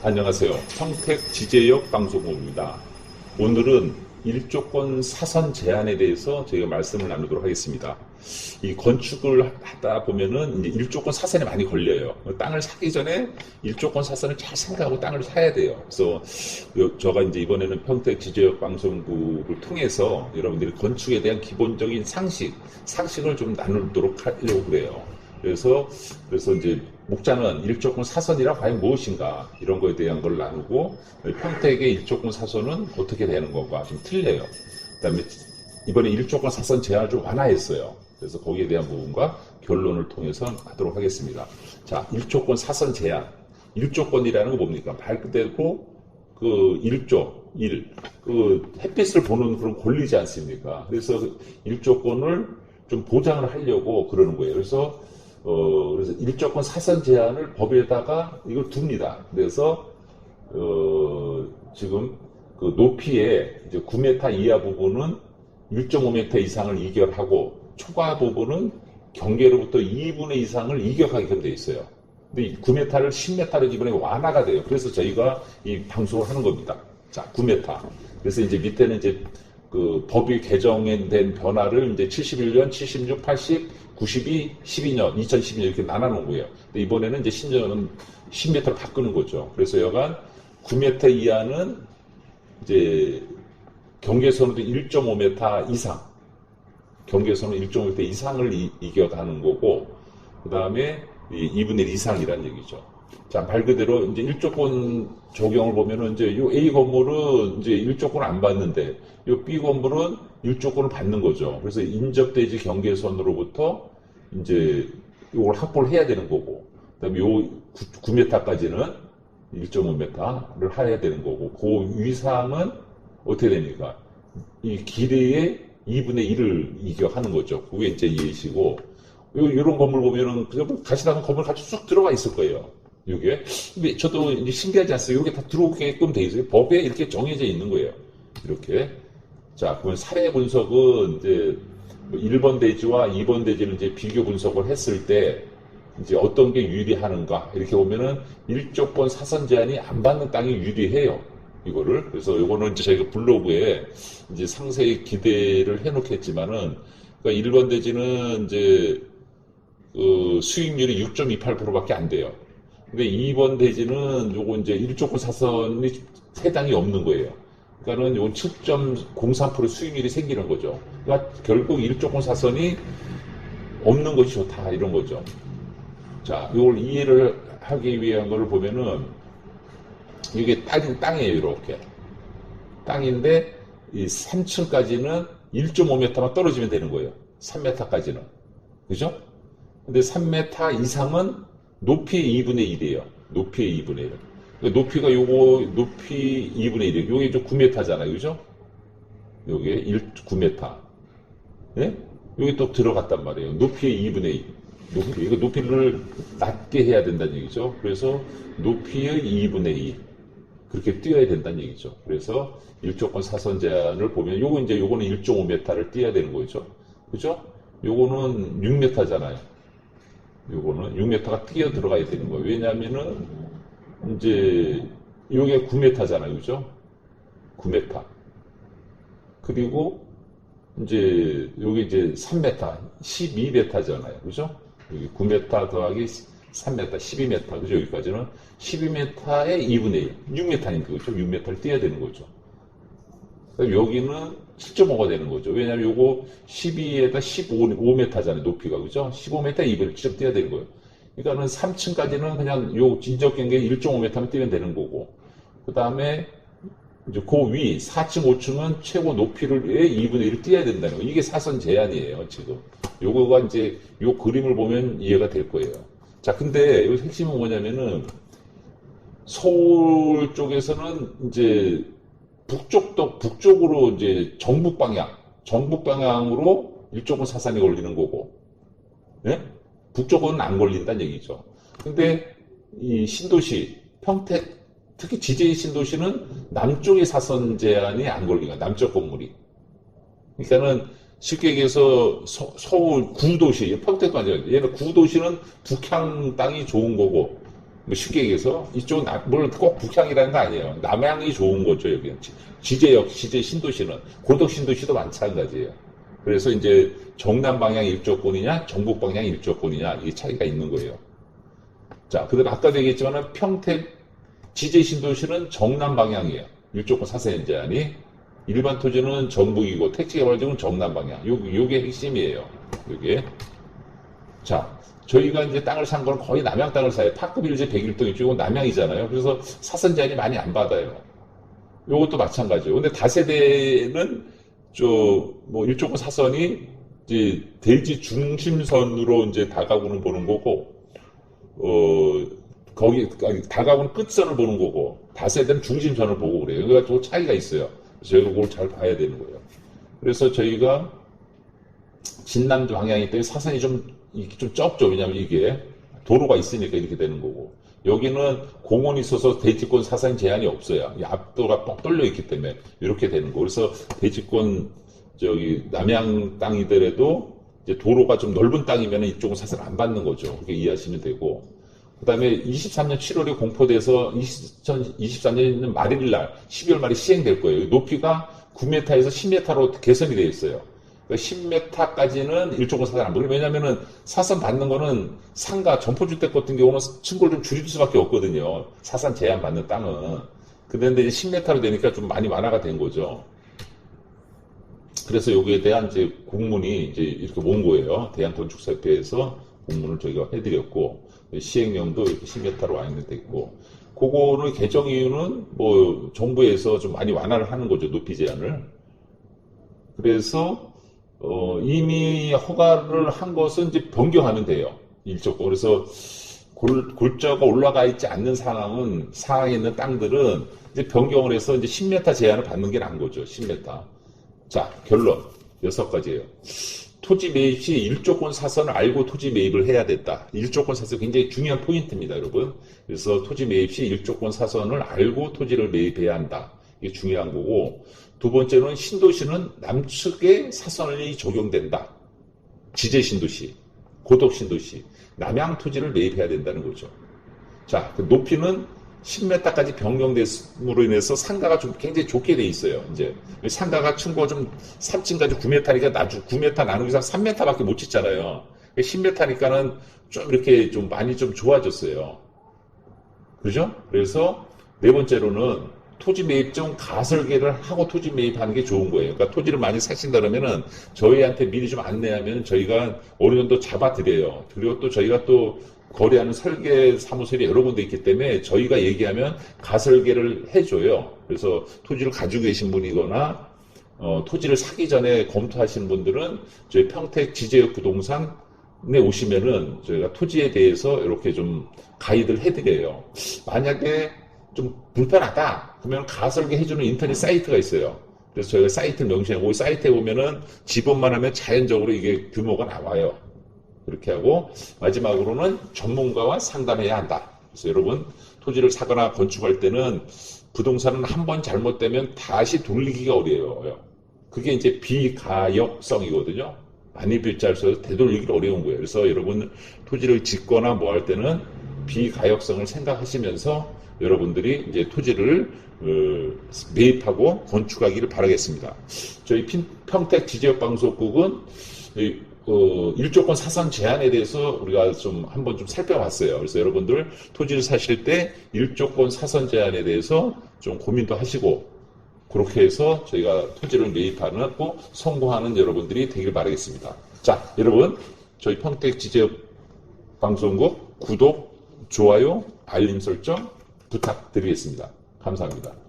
안녕하세요. 평택 지제역 방송국입니다. 오늘은 일조권 사선 제한에 대해서 저희가 말씀을 나누도록 하겠습니다. 이 건축을 하다 보면은 이제 일조권 사선에 많이 걸려요. 땅을 사기 전에 일조권 사선을 잘 생각하고 땅을 사야 돼요. 그래서 제가 이제 이번에는 평택 지제역 방송국을 통해서 여러분들이 건축에 대한 기본적인 상식을 좀 나누도록 하려고 그래요. 그래서 이제 목자는 일조권 사선이란 과연 무엇인가 이런 거에 대한 걸 나누고 평택의 일조권 사선은 어떻게 되는 건가 좀 틀려요. 그다음에 이번에 일조권 사선 제한을 좀 완화했어요. 그래서 거기에 대한 부분과 결론을 통해서 하도록 하겠습니다. 자, 일조권 사선 제한. 일조권이라는 거 뭡니까? 말 그대로 그 그 햇빛을 보는 그런 권리지 않습니까? 그래서 일조권을 좀 보장을 하려고 그러는 거예요. 그래서 일조권 사선 제한을 법에다가 이걸 둡니다. 그래서, 지금 그 높이에 이제 9m 이하 부분은 1.5m 이상을 이격하고 초과 부분은 경계로부터 2분의 이상을 이격하게끔 되어 있어요. 근데 이 9m를 10m로 이번에 완화가 돼요. 그래서 저희가 이 방송을 하는 겁니다. 자, 9m. 그래서 이제 밑에는 이제 그 법이 개정된 변화를 이제 71년, 76, 80, 92, 12년, 2012년 이렇게 나눠놓은 거예요. 근데 이번에는 이제 신년은 10m로 바꾸는 거죠. 그래서 여간 9m 이하는 이제 경계선으로 1.5m 이상, 경계선은 1.5m 이상을 이격하는 거고, 그 다음에 2분의 1 이상이라는 얘기죠. 자, 말 그대로 이제 일조권 적용을 보면은 이제 요 A 건물은 이제 일조권을 안 받는데 요 B 건물은 일조권을 받는 거죠. 그래서 인접대지 경계선으로부터 이제 요걸 확보를 해야 되는 거고, 그다음에 요 9m까지는 1.5m를 해야 되는 거고, 그 위상은 어떻게 됩니까? 이 길이의 2분의 1을 이격하는 거죠. 그게 이제 이해시고, 요런 건물 보면은 그냥 가시나무 건물 같이 쑥 들어가 있을 거예요. 이게 저도 이제 신기하지 않습니까? 이게 다 들어오게끔 돼 있어요. 법에 이렇게 정해져 있는 거예요. 이렇게. 자, 그러면 사례 분석은 이제 1번 대지와 2번 대지를 이제 비교 분석을 했을 때 이제 어떤 게 유리하는가 이렇게 보면은 일조권 사선 제한이 안 받는 땅이 유리해요. 이거를. 그래서 요거는 이제 저희가 블로그에 이제 상세히 기대를 해놓겠지만은, 그러니까 1번 대지는 이제 수익률이 6.28%밖에 안 돼요. 근데 2번 대지는 요거 이제 일조권 사선이 해당이 없는 거예요. 그러니까는 요건 7.03% 수익률이 생기는 거죠. 그러니까 결국 일조권 사선이 없는 것이 좋다 이런 거죠. 자, 이걸 이해를 하기 위한 걸 보면은 이게 땅이에요. 이렇게 땅인데 이 3층까지는 1.5m만 떨어지면 되는 거예요. 3m까지는. 그죠? 근데 3m 이상은 높이의 2분의 1이에요. 높이의 2분의 1. 높이가 높이 2분의 1이에요. 요게 좀 9m잖아요. 그죠? 요게 9m. 예? 요게 또 들어갔단 말이에요. 높이의 2분의 1. 이거 높이를 낮게 해야 된다는 얘기죠. 그래서 높이의 2분의 2. 그렇게 뛰어야 된다는 얘기죠. 그래서 일조권 사선 제한을 보면 요거는 1.5m를 뛰어야 되는 거죠. 그죠? 요거는 6m잖아요. 요거는 6m가 뛰어 들어가야 되는 거예요. 왜냐면은 이제 요게 9m잖아요. 그죠? 9m. 그리고 이제 요게 이제 3m, 12m잖아요. 그죠? 여기 9m 더하기 3m, 12m. 그죠? 여기까지는 12m의 2분의 1, 6m니까 그죠? 6m를 띄어야 되는 거죠. 여기는 7.5가 되는 거죠. 왜냐하면 요거 12에다 15m잖아요. 높이가. 그죠? 15m 2분의 1 직접 띄어야 되는 거예요. 그러니까는 3층까지는 그냥 요 진적 경계 1.5m만 띄면 되는 거고, 그 다음에 이제 그 위 4층, 5층은 최고 높이를 2분의 1을 띄어야 된다는 거예요. 이게 사선 제한이에요, 지금. 요거가 이제 요 그림을 보면 이해가 될 거예요. 자, 근데 여기 핵심은 뭐냐면은 서울 쪽에서는 이제 북쪽으로 이제 정북 방향으로 일조권 사선이 걸리는 거고, 예? 북쪽은 안 걸린다는 얘기죠. 근데 이 신도시, 평택, 특히 지제의 신도시는 남쪽의 사선 제한이 안 걸리니까, 남쪽 건물이. 그러니까는 쉽게 얘기해서 서울 구도시, 평택도 아니죠. 얘는 구도시는 북향 땅이 좋은 거고, 뭐 쉽게 얘기해서 이쪽은 물론 꼭 북향이라는 거 아니에요. 남향이 좋은 거죠. 여기는 지제역, 지제 신도시는 고덕 신도시도 마찬가지예요. 그래서 이제 정남 방향 일조권이냐, 정북 방향 일조권이냐 이 차이가 있는 거예요. 자, 그다음 아까도 얘기했지만 평택 지제 신도시는 정남 방향이에요. 일조권 사선 제한이 일반 토지는 전북이고 택지개발지구는 정남 방향. 요게 핵심이에요. 요게. 자, 저희가 이제 땅을 산 건 거의 남양 땅을 사요. 파크빌지 101동 이쪽은 남양이잖아요. 그래서 사선 제한이 많이 안 받아요. 요것도 마찬가지예요. 근데 다세대는 뭐 일조권 사선이 이제 대지 중심선으로 이제 다가구는 보는 거고, 다가구는 끝선을 보는 거고, 다세대는 중심선을 보고 그래요. 그러니까 또 차이가 있어요. 저희가 그걸 잘 봐야 되는 거예요. 그래서 저희가 진남 방향이기 때문에 사선이 좀 적죠. 왜냐하면 이게 도로가 있으니까 이렇게 되는 거고, 여기는 공원이 있어서 대지권 사선 제한이 없어요. 이 앞도가 뻥 뚫려 있기 때문에 이렇게 되는 거. 그래서 대지권 남양 땅이더라도 이제 도로가 좀 넓은 땅이면 이쪽은 사선 안 받는 거죠. 그렇게 이해하시면 되고. 그 다음에 23년 7월에 공포돼서 2023년 말일 날 12월 말에 시행될 거예요. 높이가 9m에서 10m로 개선이 되어 있어요. 그러니까 10m까지는 일조권 사선 안 받고, 왜냐면은 사선 받는 거는 상가, 점포주택 같은 경우는 층고를 좀 줄일 수밖에 없거든요. 사선 제한 받는 땅은. 그런데 이제 10m로 되니까 좀 많이 완화가 된 거죠. 그래서 여기에 대한 이제 공문이 이제 이렇게 온 거예요. 대한건축사협회에서 공문을 저희가 해드렸고, 시행령도 이렇게 10m로 완화됐고, 그거를 개정 이유는 뭐 정부에서 좀 많이 완화를 하는 거죠. 높이 제한을. 그래서 이미 허가를 한 것은 이제 변경하면 돼요. 일조권. 그래서 골자가 올라가 있지 않는 상황에 있는 땅들은 이제 변경을 해서 이제 10m 제한을 받는 게 나은 거죠. 10m. 자, 결론 6가지예요. 토지 매입 시 일조권 사선을 알고 토지 매입을 해야 됐다. 일조권 사선 굉장히 중요한 포인트입니다, 여러분. 그래서 토지 매입 시 일조권 사선을 알고 토지를 매입해야 한다. 이게 중요한 거고, 두 번째로는 신도시는 남측에 사선이 적용된다. 지제 신도시, 고덕 신도시, 남양 토지를 매입해야 된다는 거죠. 자, 그 높이는 10m까지 변경됨으로 인해서 상가가 좀 굉장히 좋게 돼 있어요. 이제 상가가 층고 좀 3층까지 9m니까 9m 나누기 이상 3m밖에 못 짓잖아요. 10m니까는 좀 이렇게 좀 많이 좀 좋아졌어요. 그죠? 그래서 네 번째로는 토지 매입 좀 가설계를 하고 토지 매입하는 게 좋은 거예요. 그러니까 토지를 많이 사신다 그러면은 저희한테 미리 좀 안내하면 저희가 어느 정도 잡아드려요. 그리고 또 저희가 또 거래하는 설계 사무소에 여러 군데 있기 때문에 저희가 얘기하면 가설계를 해줘요. 그래서 토지를 가지고 계신 분이거나 토지를 사기 전에 검토하시는 분들은 저희 평택 지제역 부동산에 오시면은 저희가 토지에 대해서 이렇게 좀 가이드를 해드려요. 만약에 좀 불편하다 그러면 가설계 해주는 인터넷 사이트가 있어요. 그래서 저희가 사이트 명시하고 이 사이트에 보면은 지번만 하면 자연적으로 이게 규모가 나와요. 그렇게 하고 마지막으로는 전문가와 상담해야 한다. 그래서 여러분 토지를 사거나 건축할 때는 부동산은 한번 잘못되면 다시 돌리기가 어려워요. 그게 이제 비가역성이거든요. 만일빌자를 써서 되돌리기가 어려운 거예요. 그래서 여러분 토지를 짓거나 뭐 할 때는 비가역성을 생각하시면서 여러분들이 이제 토지를 매입하고 건축하기를 바라겠습니다. 저희 평택 지제역방송국은 일조권 사선 제한에 대해서 우리가 좀 한번 좀 살펴봤어요. 그래서 여러분들 토지를 사실 때 일조권 사선 제한에 대해서 좀 고민도 하시고 그렇게 해서 저희가 토지를 매입하고 성공하는 여러분들이 되길 바라겠습니다. 자, 여러분 저희 평택 지제역 방송국 구독, 좋아요, 알림 설정 부탁드리겠습니다. 감사합니다.